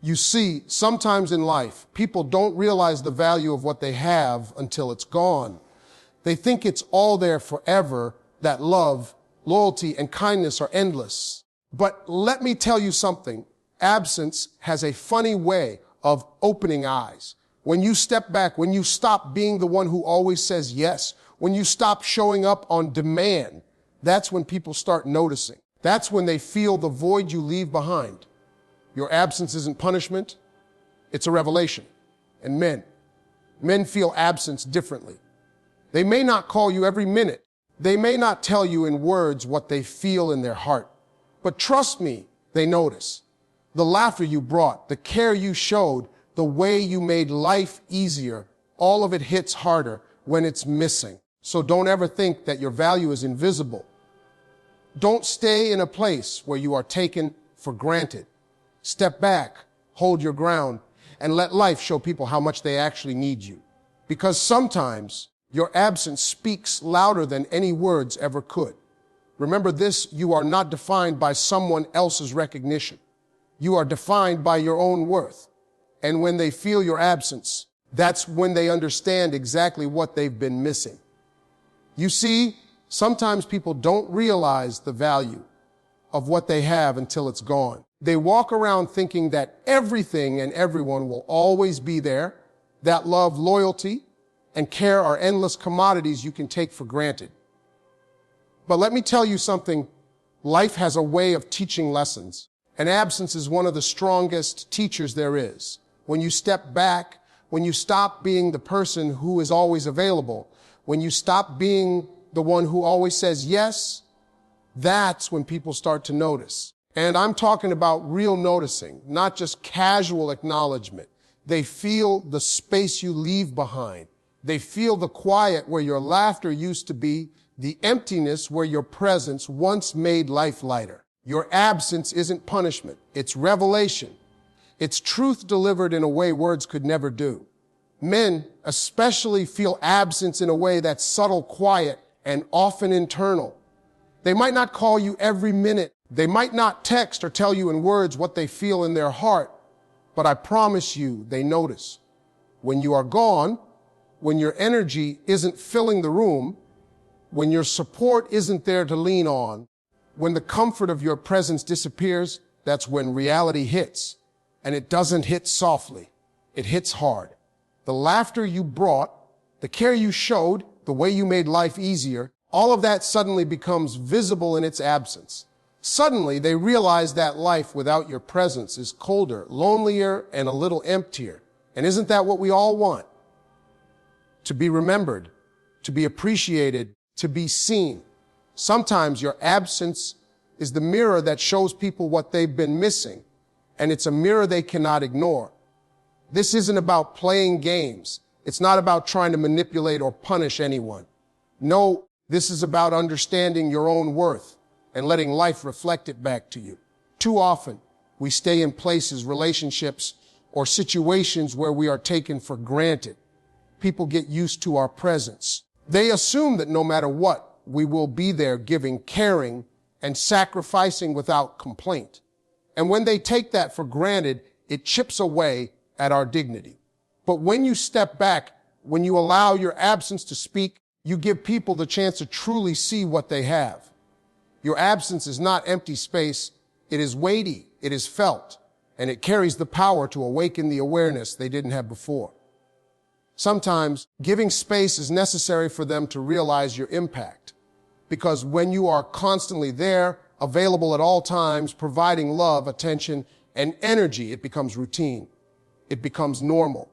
You see, sometimes in life, people don't realize the value of what they have until it's gone. They think it's all there forever, that love, loyalty, and kindness are endless. But let me tell you something. Absence has a funny way of opening eyes. When you step back, when you stop being the one who always says yes, when you stop showing up on demand, that's when people start noticing. That's when they feel the void you leave behind. Your absence isn't punishment, it's a revelation. And men feel absence differently. They may not call you every minute. They may not tell you in words what they feel in their heart. But trust me, they notice. The laughter you brought, the care you showed, the way you made life easier, all of it hits harder when it's missing. So don't ever think that your value is invisible. Don't stay in a place where you are taken for granted. Step back, hold your ground, and let life show people how much they actually need you. Because sometimes your absence speaks louder than any words ever could. Remember this, you are not defined by someone else's recognition. You are defined by your own worth. And when they feel your absence, that's when they understand exactly what they've been missing. You see, sometimes people don't realize the value of what they have until it's gone. They walk around thinking that everything and everyone will always be there, that love, loyalty, and care are endless commodities you can take for granted. But let me tell you something, life has a way of teaching lessons, and absence is one of the strongest teachers there is. When you step back, when you stop being the person who is always available, when you stop being the one who always says yes, that's when people start to notice. And I'm talking about real noticing, not just casual acknowledgement. They feel the space you leave behind. They feel the quiet where your laughter used to be, the emptiness where your presence once made life lighter. Your absence isn't punishment. It's revelation. It's truth delivered in a way words could never do. Men especially feel absence in a way that's subtle, quiet, and often internal. They might not call you every minute. They might not text or tell you in words what they feel in their heart, but I promise you they notice. When you are gone, when your energy isn't filling the room, when your support isn't there to lean on, when the comfort of your presence disappears, that's when reality hits. And it doesn't hit softly. It hits hard. The laughter you brought, the care you showed, the way you made life easier, all of that suddenly becomes visible in its absence. Suddenly, they realize that life without your presence is colder, lonelier, and a little emptier. And isn't that what we all want? To be remembered, to be appreciated, to be seen. Sometimes your absence is the mirror that shows people what they've been missing, and it's a mirror they cannot ignore. This isn't about playing games. It's not about trying to manipulate or punish anyone. No, this is about understanding your own worth and letting life reflect it back to you. Too often, we stay in places, relationships, or situations where we are taken for granted. People get used to our presence. They assume that no matter what, we will be there giving, caring, and sacrificing without complaint. And when they take that for granted, it chips away at our dignity. But when you step back, when you allow your absence to speak, you give people the chance to truly see what they have. Your absence is not empty space. It is weighty, it is felt, and it carries the power to awaken the awareness they didn't have before. Sometimes giving space is necessary for them to realize your impact, because when you are constantly there, available at all times, providing love, attention, and energy, it becomes routine. It becomes normal.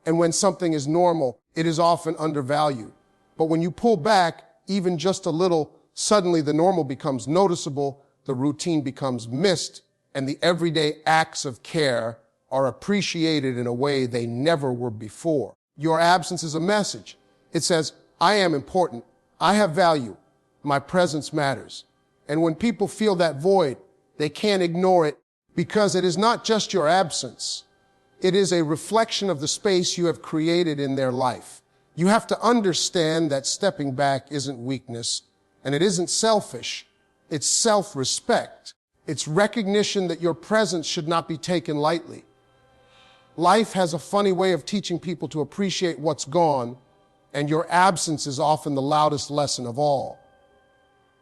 And when something is normal, it is often undervalued. But when you pull back even just a little, suddenly the normal becomes noticeable, the routine becomes missed, and the everyday acts of care are appreciated in a way they never were before. Your absence is a message. It says, I am important. I have value. My presence matters. And when people feel that void, they can't ignore it because it is not just your absence. It is a reflection of the space you have created in their life. You have to understand that stepping back isn't weakness, and it isn't selfish. It's self-respect. It's recognition that your presence should not be taken lightly. Life has a funny way of teaching people to appreciate what's gone, and your absence is often the loudest lesson of all.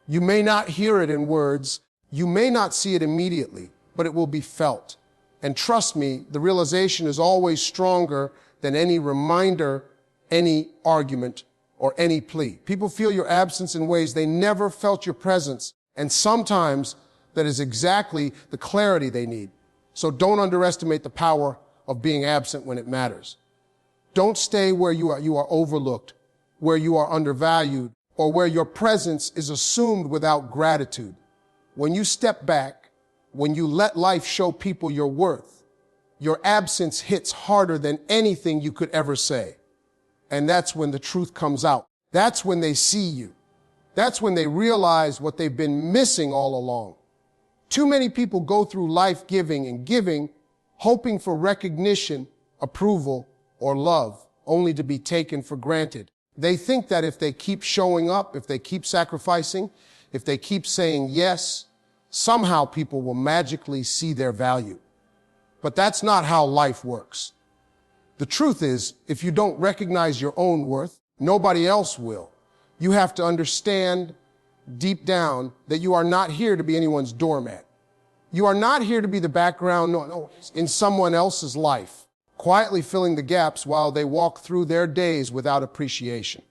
You may not hear it in words, you may not see it immediately, but it will be felt. And trust me, the realization is always stronger than any reminder, any argument, or any plea. People feel your absence in ways they never felt your presence, and sometimes that is exactly the clarity they need. So don't underestimate the power of being absent when it matters. Don't stay where you are overlooked, where you are undervalued, or where your presence is assumed without gratitude. When you step back, when you let life show people your worth, your absence hits harder than anything you could ever say. And that's when the truth comes out. That's when they see you. That's when they realize what they've been missing all along. Too many people go through life giving, hoping for recognition, approval, or love, only to be taken for granted. They think that if they keep showing up, if they keep sacrificing, if they keep saying yes, somehow people will magically see their value. But that's not how life works. The truth is, if you don't recognize your own worth, nobody else will. You have to understand deep down that you are not here to be anyone's doormat. You are not here to be the background in someone else's life, quietly filling the gaps while they walk through their days without appreciation.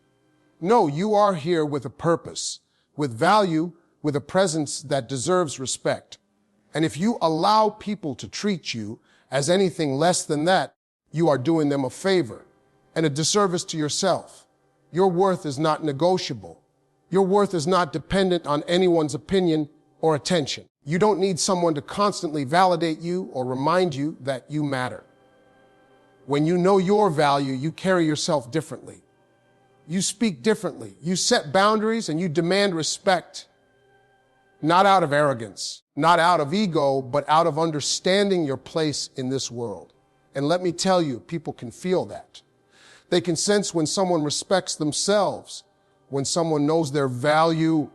No, you are here with a purpose, with value, with a presence that deserves respect. And if you allow people to treat you as anything less than that, you are doing them a favor and a disservice to yourself. Your worth is not negotiable. Your worth is not dependent on anyone's opinion or attention. You don't need someone to constantly validate you or remind you that you matter. When you know your value, you carry yourself differently. You speak differently. You set boundaries and you demand respect, not out of arrogance, not out of ego, but out of understanding your place in this world. And let me tell you, people can feel that. They can sense when someone respects themselves, when someone knows their value,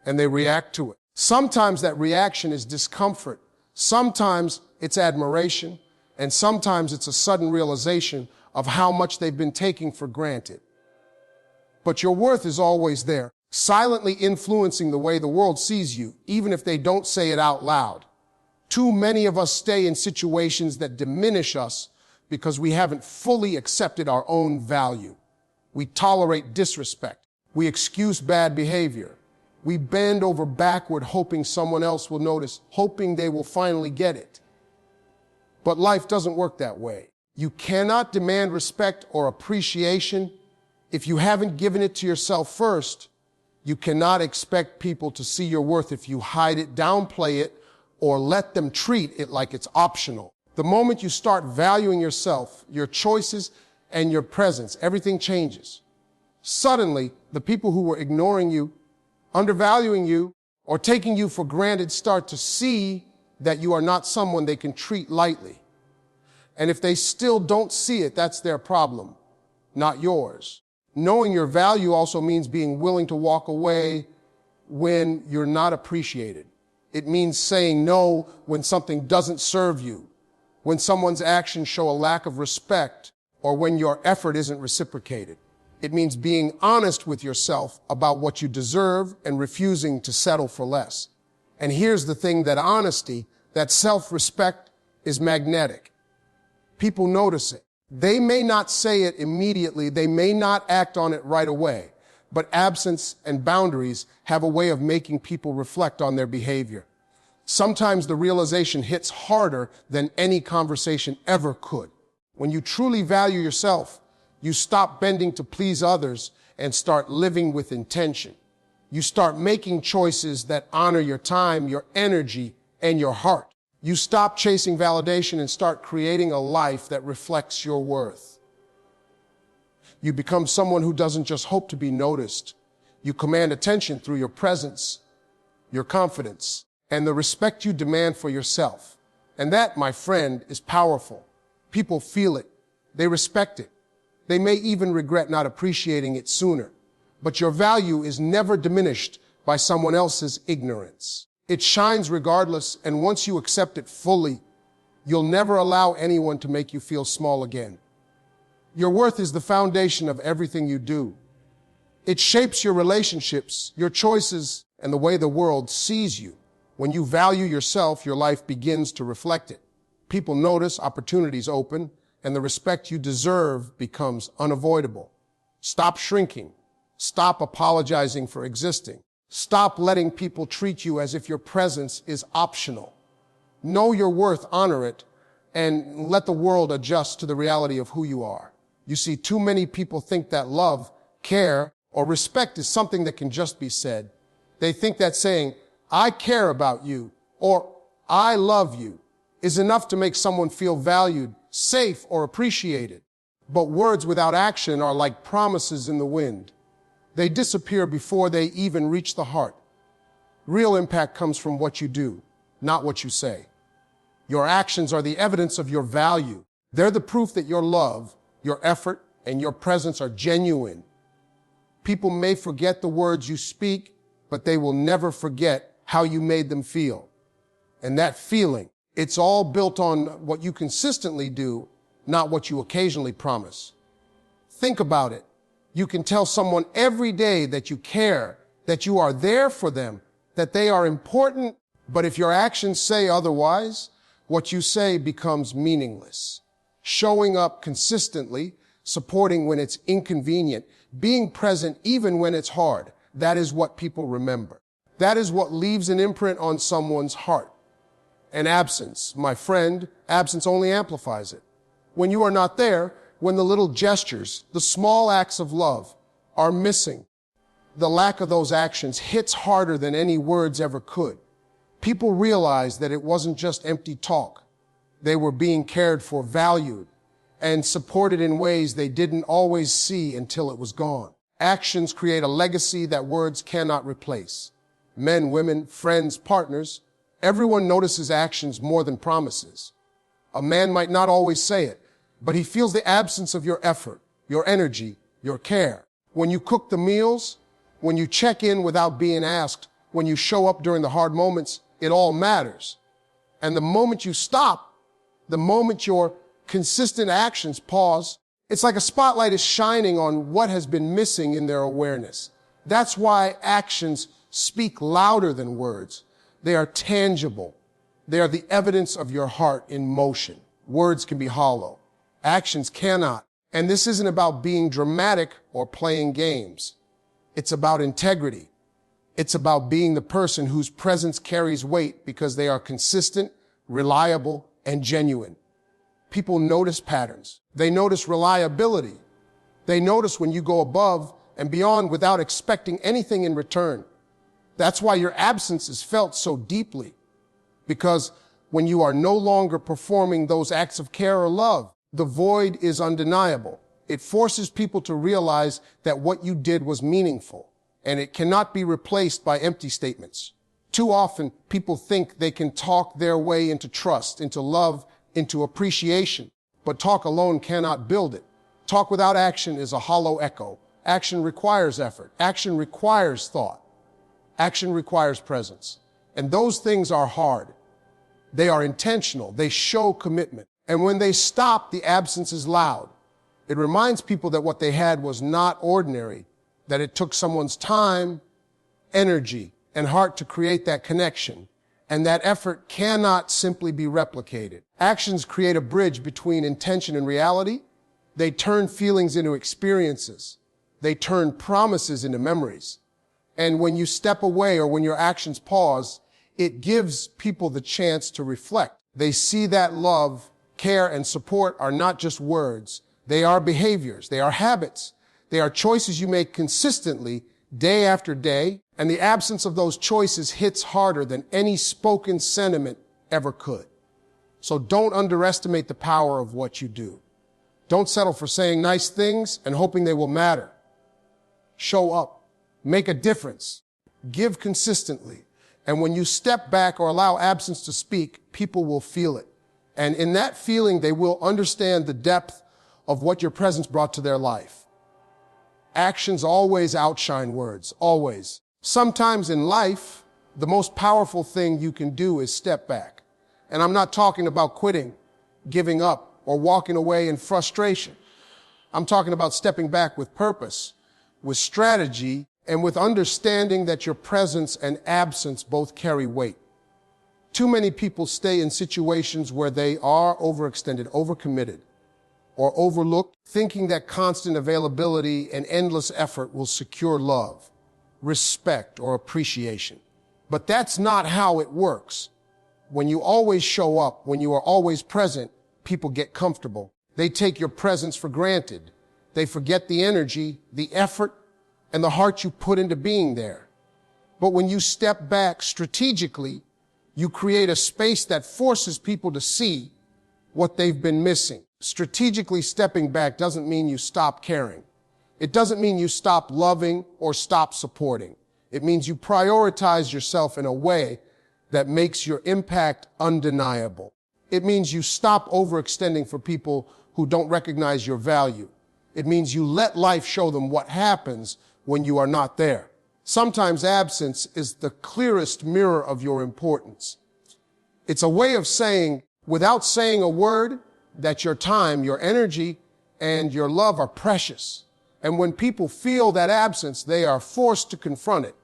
and they react to it. Sometimes that reaction is discomfort. Sometimes it's admiration. And sometimes it's a sudden realization of how much they've been taking for granted. But your worth is always there, silently influencing the way the world sees you, even if they don't say it out loud. Too many of us stay in situations that diminish us because we haven't fully accepted our own value. We tolerate disrespect. We excuse bad behavior. We bend over backward hoping someone else will notice, hoping they will finally get it. But life doesn't work that way. You cannot demand respect or appreciation if you haven't given it to yourself first. You cannot expect people to see your worth if you hide it, downplay it, or let them treat it like it's optional. The moment you start valuing yourself, your choices, and your presence, everything changes. Suddenly, the people who were ignoring you, undervaluing you, or taking you for granted start to see that you are not someone they can treat lightly. And if they still don't see it, that's their problem, not yours. Knowing your value also means being willing to walk away when you're not appreciated. It means saying no when something doesn't serve you, when someone's actions show a lack of respect, or when your effort isn't reciprocated. It means being honest with yourself about what you deserve and refusing to settle for less. And here's the thing, that honesty, that self-respect is magnetic. People notice it. They may not say it immediately. They may not act on it right away. But absence and boundaries have a way of making people reflect on their behavior. Sometimes the realization hits harder than any conversation ever could. When you truly value yourself, you stop bending to please others and start living with intention. You start making choices that honor your time, your energy, and your heart. You stop chasing validation and start creating a life that reflects your worth. You become someone who doesn't just hope to be noticed. You command attention through your presence, your confidence, and the respect you demand for yourself. And that, my friend, is powerful. People feel it. They respect it. They may even regret not appreciating it sooner. But your value is never diminished by someone else's ignorance. It shines regardless, and once you accept it fully, you'll never allow anyone to make you feel small again. Your worth is the foundation of everything you do. It shapes your relationships, your choices, and the way the world sees you. When you value yourself, your life begins to reflect it. People notice, opportunities open, and the respect you deserve becomes unavoidable. Stop shrinking. Stop apologizing for existing. Stop letting people treat you as if your presence is optional. Know your worth, honor it, and let the world adjust to the reality of who you are. You see, too many people think that love, care, or respect is something that can just be said. They think that saying, "I care about you," or "I love you," is enough to make someone feel valued, safe, or appreciated. But words without action are like promises in the wind. They disappear before they even reach the heart. Real impact comes from what you do, not what you say. Your actions are the evidence of your value. They're the proof that your love, your effort, and your presence are genuine. People may forget the words you speak, but they will never forget how you made them feel. And that feeling, it's all built on what you consistently do, not what you occasionally promise. Think about it. You can tell someone every day that you care, that you are there for them, that they are important, but if your actions say otherwise, what you say becomes meaningless. Showing up consistently, supporting when it's inconvenient, being present even when it's hard, that is what people remember. That is what leaves an imprint on someone's heart. And absence, my friend, absence only amplifies it. When you are not there, when the little gestures, the small acts of love are missing, the lack of those actions hits harder than any words ever could. People realize that it wasn't just empty talk. They were being cared for, valued, and supported in ways they didn't always see until it was gone. Actions create a legacy that words cannot replace. Men, women, friends, partners, everyone notices actions more than promises. A man might not always say it, but he feels the absence of your effort, your energy, your care. When you cook the meals, when you check in without being asked, when you show up during the hard moments, it all matters. And the moment you stop, the moment your consistent actions pause, it's like a spotlight is shining on what has been missing in their awareness. That's why actions speak louder than words. They are tangible. They are the evidence of your heart in motion. Words can be hollow. Actions cannot. And this isn't about being dramatic or playing games. It's about integrity. It's about being the person whose presence carries weight because they are consistent, reliable, and genuine. People notice patterns. They notice reliability. They notice when you go above and beyond without expecting anything in return. That's why your absence is felt so deeply. Because when you are no longer performing those acts of care or love, the void is undeniable. It forces people to realize that what you did was meaningful, and it cannot be replaced by empty statements. Too often, people think they can talk their way into trust, into love, into appreciation, but talk alone cannot build it. Talk without action is a hollow echo. Action requires effort. Action requires thought. Action requires presence. And those things are hard. They are intentional. They show commitment. And when they stop, the absence is loud. It reminds people that what they had was not ordinary, that it took someone's time, energy, and heart to create that connection, and that effort cannot simply be replicated. Actions create a bridge between intention and reality. They turn feelings into experiences. They turn promises into memories. And when you step away or when your actions pause, it gives people the chance to reflect. They see that love, care, and support are not just words. They are behaviors. They are habits. They are choices you make consistently, day after day, and the absence of those choices hits harder than any spoken sentiment ever could. So don't underestimate the power of what you do. Don't settle for saying nice things and hoping they will matter. Show up. Make a difference. Give consistently. And when you step back or allow absence to speak, people will feel it. And in that feeling, they will understand the depth of what your presence brought to their life. Actions always outshine words, always. Sometimes in life, The most powerful thing you can do is step back. And I'm not talking about quitting, giving up, or walking away in frustration. I'm talking about stepping back with purpose, with strategy, and with understanding that your presence and absence both carry weight. Too many people stay in situations where they are overextended, overcommitted, or overlooked, thinking that constant availability and endless effort will secure love, respect, or appreciation. But that's not how it works. When you always show up, when you are always present, people get comfortable. They take your presence for granted. They forget the energy, the effort, and the heart you put into being there. But when you step back strategically, you create a space that forces people to see what they've been missing. Strategically stepping back doesn't mean you stop caring. It doesn't mean you stop loving or stop supporting. It means you prioritize yourself in a way that makes your impact undeniable. It means you stop overextending for people who don't recognize your value. It means you let life show them what happens when you are not there. Sometimes absence is the clearest mirror of your importance. It's a way of saying, without saying a word, that your time, your energy, and your love are precious. And when people feel that absence, they are forced to confront it.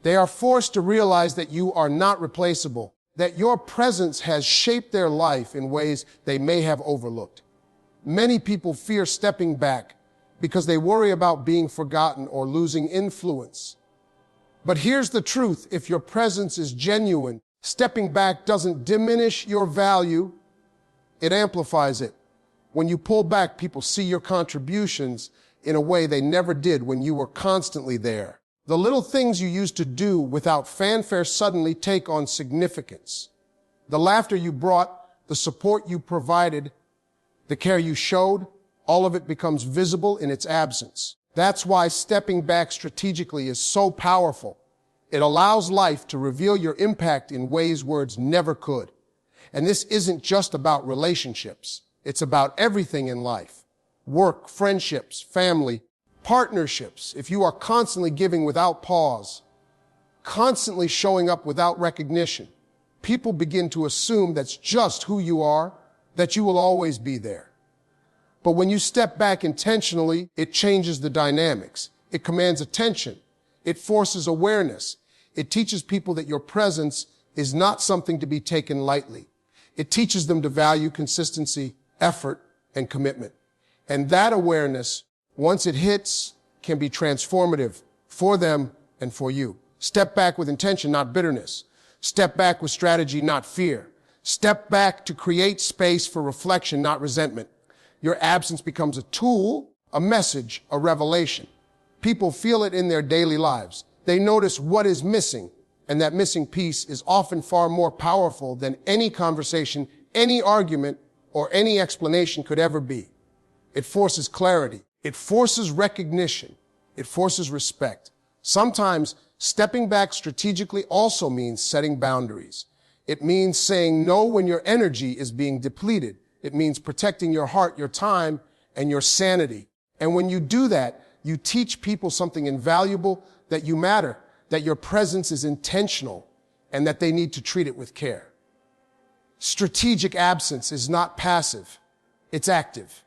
They are forced to realize that you are not replaceable, that your presence has shaped their life in ways they may have overlooked. Many people fear stepping back because they worry about being forgotten or losing influence. But here's the truth. If your presence is genuine, stepping back doesn't diminish your value, it amplifies it. When you pull back, people see your contributions in a way they never did when you were constantly there. The little things you used to do without fanfare suddenly take on significance. The laughter you brought, the support you provided, the care you showed, all of it becomes visible in its absence. That's why stepping back strategically is so powerful. It allows life to reveal your impact in ways words never could. And this isn't just about relationships. It's about everything in life. Work, friendships, family, partnerships. If you are constantly giving without pause, constantly showing up without recognition, people begin to assume that's just who you are, that you will always be there. But when you step back intentionally, it changes the dynamics. It commands attention. It forces awareness. It teaches people that your presence is not something to be taken lightly. It teaches them to value consistency, effort, and commitment. And that awareness, once it hits, can be transformative for them and for you. Step back with intention, not bitterness. Step back with strategy, not fear. Step back to create space for reflection, not resentment. Your absence becomes a tool, a message, a revelation. People feel it in their daily lives. They notice what is missing, and that missing piece is often far more powerful than any conversation, any argument, or any explanation could ever be. It forces clarity. It forces recognition. It forces respect. Sometimes stepping back strategically also means setting boundaries. It means saying no when your energy is being depleted. It means protecting your heart, your time, and your sanity. And when you do that, you teach people something invaluable, that you matter, that your presence is intentional, and that they need to treat it with care. Strategic absence is not passive. It's active.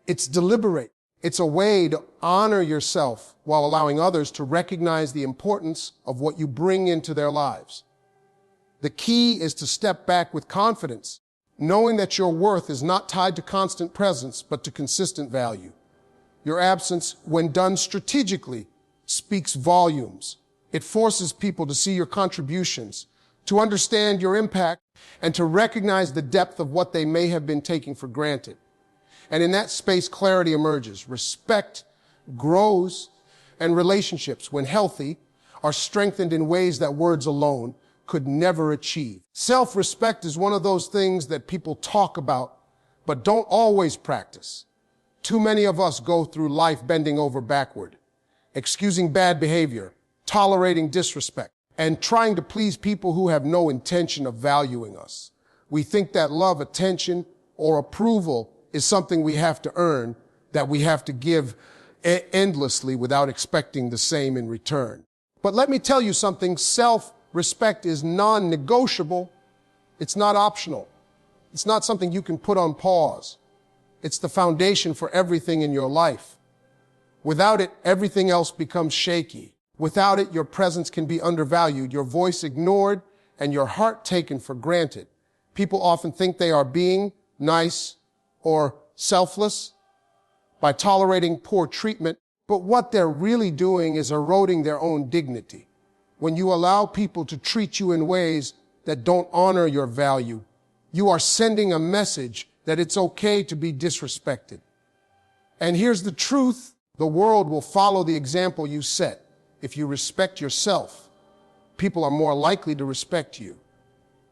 It's deliberate. It's a way to honor yourself while allowing others to recognize the importance of what you bring into their lives. The key is to step back with confidence, knowing that your worth is not tied to constant presence, but to consistent value. Your absence, when done strategically, speaks volumes. It forces people to see your contributions, to understand your impact, and to recognize the depth of what they may have been taking for granted. And in that space, clarity emerges. Respect grows, and relationships, when healthy, are strengthened in ways that words alone could never achieve. Self-respect is one of those things that people talk about, but don't always practice. Too many of us go through life bending over backward, excusing bad behavior, tolerating disrespect, and trying to please people who have no intention of valuing us. We think that love, attention, or approval is something we have to earn, that we have to give endlessly without expecting the same in return. But let me tell you something, Respect is non-negotiable. It's not optional. It's not something you can put on pause. It's the foundation for everything in your life. Without it, everything else becomes shaky. Without it, your presence can be undervalued, your voice ignored, and your heart taken for granted. People often think they are being nice or selfless by tolerating poor treatment, but what they're really doing is eroding their own dignity. When you allow people to treat you in ways that don't honor your value, you are sending a message that it's okay to be disrespected. And here's the truth: the world will follow the example you set. If you respect yourself, people are more likely to respect you.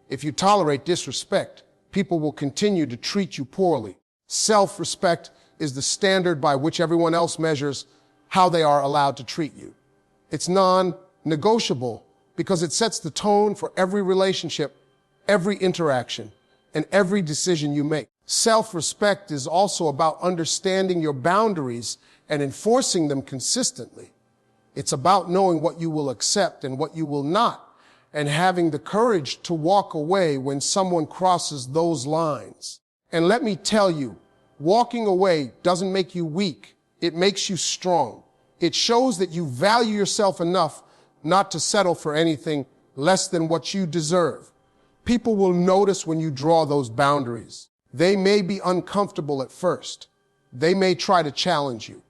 If you tolerate disrespect, people will continue to treat you poorly. Self-respect is the standard by which everyone else measures how they are allowed to treat you. It's non-negotiable because it sets the tone for every relationship, every interaction, and every decision you make. Self-respect is also about understanding your boundaries and enforcing them consistently. It's about knowing what you will accept and what you will not, and having the courage to walk away when someone crosses those lines. And let me tell you, walking away doesn't make you weak. It makes you strong. It shows that you value yourself enough not to settle for anything less than what you deserve. People will notice when you draw those boundaries. They may be uncomfortable at first. They may try to challenge you.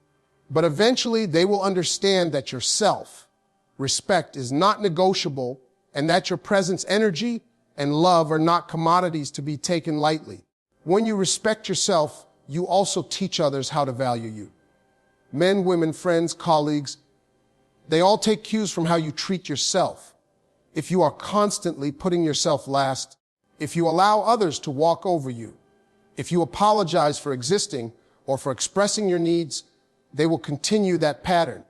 But eventually they will understand that your self-respect is not negotiable and that your presence, energy, and love are not commodities to be taken lightly. When you respect yourself, you also teach others how to value you. Men, women, friends, colleagues, they all take cues from how you treat yourself. If you are constantly putting yourself last, if you allow others to walk over you, if you apologize for existing or for expressing your needs, they will continue that pattern.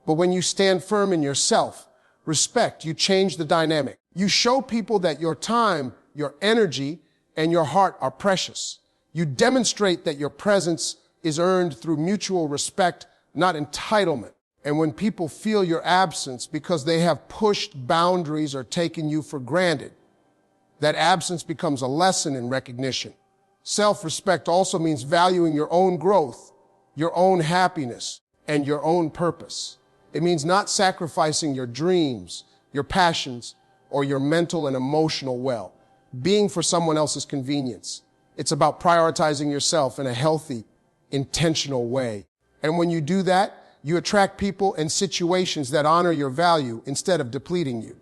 But when you stand firm in yourself, respect, you change the dynamic. You show people that your time, your energy, and your heart are precious. You demonstrate that your presence is earned through mutual respect, not entitlement. And when people feel your absence because they have pushed boundaries or taken you for granted, that absence becomes a lesson in recognition. Self-respect also means valuing your own growth, your own happiness, and your own purpose. It means not sacrificing your dreams, your passions, or your mental and emotional well-being for someone else's convenience. It's about prioritizing yourself in a healthy, intentional way. And when you do that, you attract people and situations that honor your value instead of depleting you.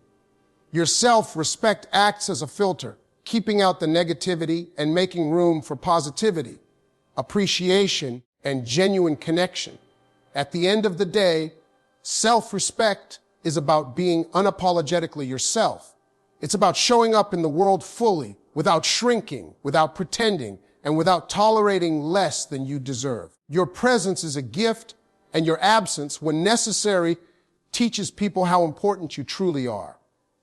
Your self-respect acts as a filter, keeping out the negativity and making room for positivity, appreciation, and genuine connection. At the end of the day, self-respect is about being unapologetically yourself. It's about showing up in the world fully, without shrinking, without pretending, and without tolerating less than you deserve. Your presence is a gift, and your absence, when necessary, teaches people how important you truly are.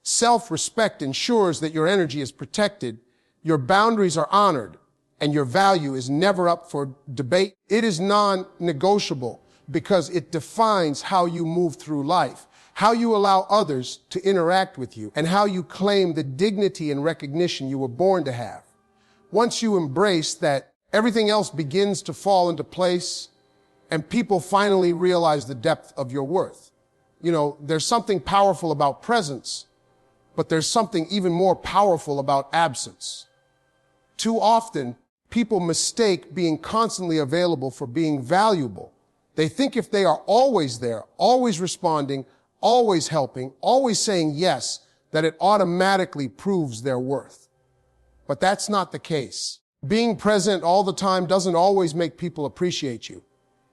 Self-respect ensures that your energy is protected, your boundaries are honored, and your value is never up for debate. It is non-negotiable because it defines how you move through life, how you allow others to interact with you, and how you claim the dignity and recognition you were born to have. Once you embrace that, everything else begins to fall into place, and people finally realize the depth of your worth. You know, there's something powerful about presence, but there's something even more powerful about absence. Too often, people mistake being constantly available for being valuable. They think if they are always there, always responding, always helping, always saying yes, that it automatically proves their worth. But that's not the case. Being present all the time doesn't always make people appreciate you.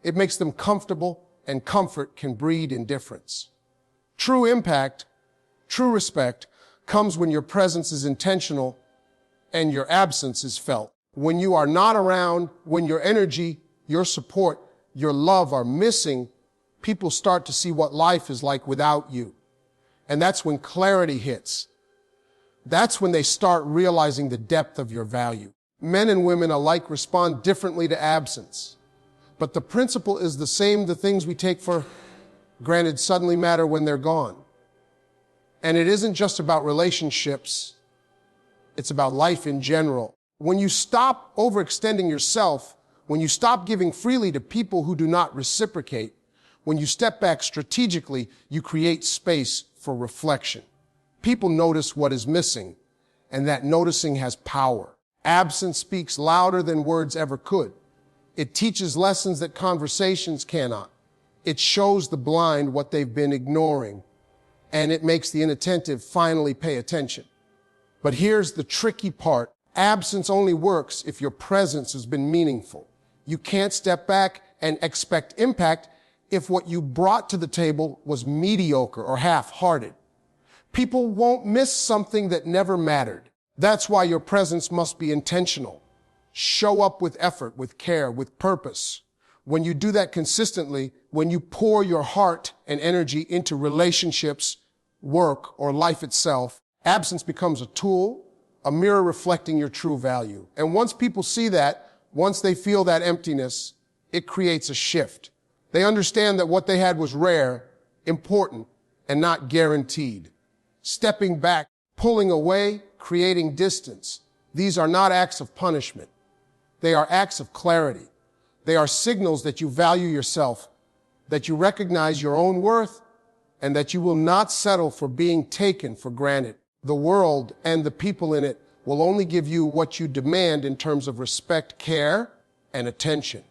It makes them comfortable, and comfort can breed indifference. True impact, true respect, comes when your presence is intentional and your absence is felt. When you are not around, when your energy, your support, your love are missing, people start to see what life is like without you. And that's when clarity hits. That's when they start realizing the depth of your value. Men and women alike respond differently to absence. But the principle is the same. The things we take for granted suddenly matter when they're gone. And it isn't just about relationships, it's about life in general. When you stop overextending yourself, when you stop giving freely to people who do not reciprocate, when you step back strategically, you create space for reflection. People notice what is missing, and that noticing has power. Absence speaks louder than words ever could. It teaches lessons that conversations cannot. It shows the blind what they've been ignoring, and it makes the inattentive finally pay attention. But here's the tricky part. Absence only works if your presence has been meaningful. You can't step back and expect impact if what you brought to the table was mediocre or half-hearted. People won't miss something that never mattered. That's why your presence must be intentional. Show up with effort, with care, with purpose. When you do that consistently, when you pour your heart and energy into relationships, work, or life itself, absence becomes a tool, a mirror reflecting your true value. And once people see that, once they feel that emptiness, it creates a shift. They understand that what they had was rare, important, and not guaranteed. Stepping back, pulling away, creating distance. These are not acts of punishment. They are acts of clarity. They are signals that you value yourself, that you recognize your own worth, and that you will not settle for being taken for granted. The world and the people in it will only give you what you demand in terms of respect, care, and attention.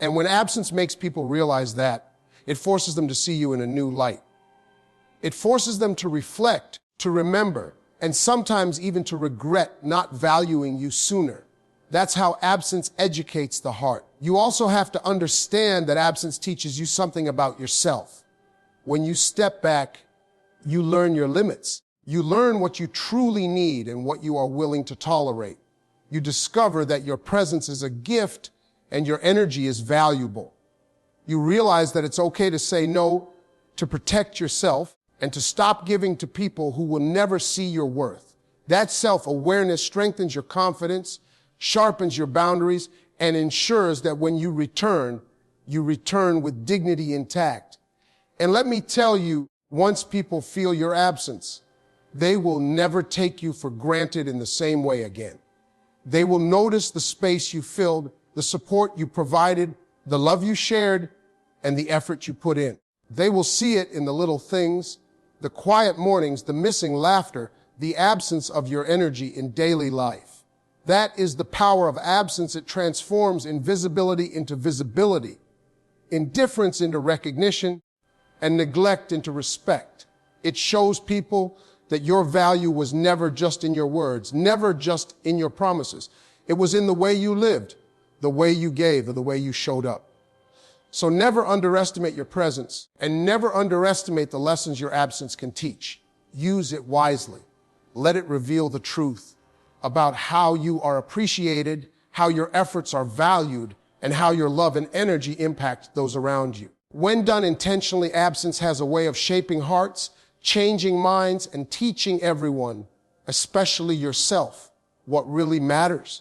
And when absence makes people realize that, it forces them to see you in a new light. It forces them to reflect, to remember, and sometimes even to regret not valuing you sooner. That's how absence educates the heart. You also have to understand that absence teaches you something about yourself. When you step back, you learn your limits. You learn what you truly need and what you are willing to tolerate. You discover that your presence is a gift and your energy is valuable. You realize that it's okay to say no, to protect yourself, and to stop giving to people who will never see your worth. That self-awareness strengthens your confidence, sharpens your boundaries, and ensures that when you return with dignity intact. And let me tell you, once people feel your absence, they will never take you for granted in the same way again. They will notice the space you filled, the support you provided, the love you shared, and the effort you put in. They will see it in the little things, the quiet mornings, the missing laughter, the absence of your energy in daily life. That is the power of absence. It transforms invisibility into visibility, indifference into recognition, and neglect into respect. It shows people that your value was never just in your words, never just in your promises. It was in the way you lived, the way you gave, or the way you showed up. So never underestimate your presence, and never underestimate the lessons your absence can teach. Use it wisely. Let it reveal the truth about how you are appreciated, how your efforts are valued, and how your love and energy impact those around you. When done intentionally, absence has a way of shaping hearts, changing minds, and teaching everyone, especially yourself, what really matters.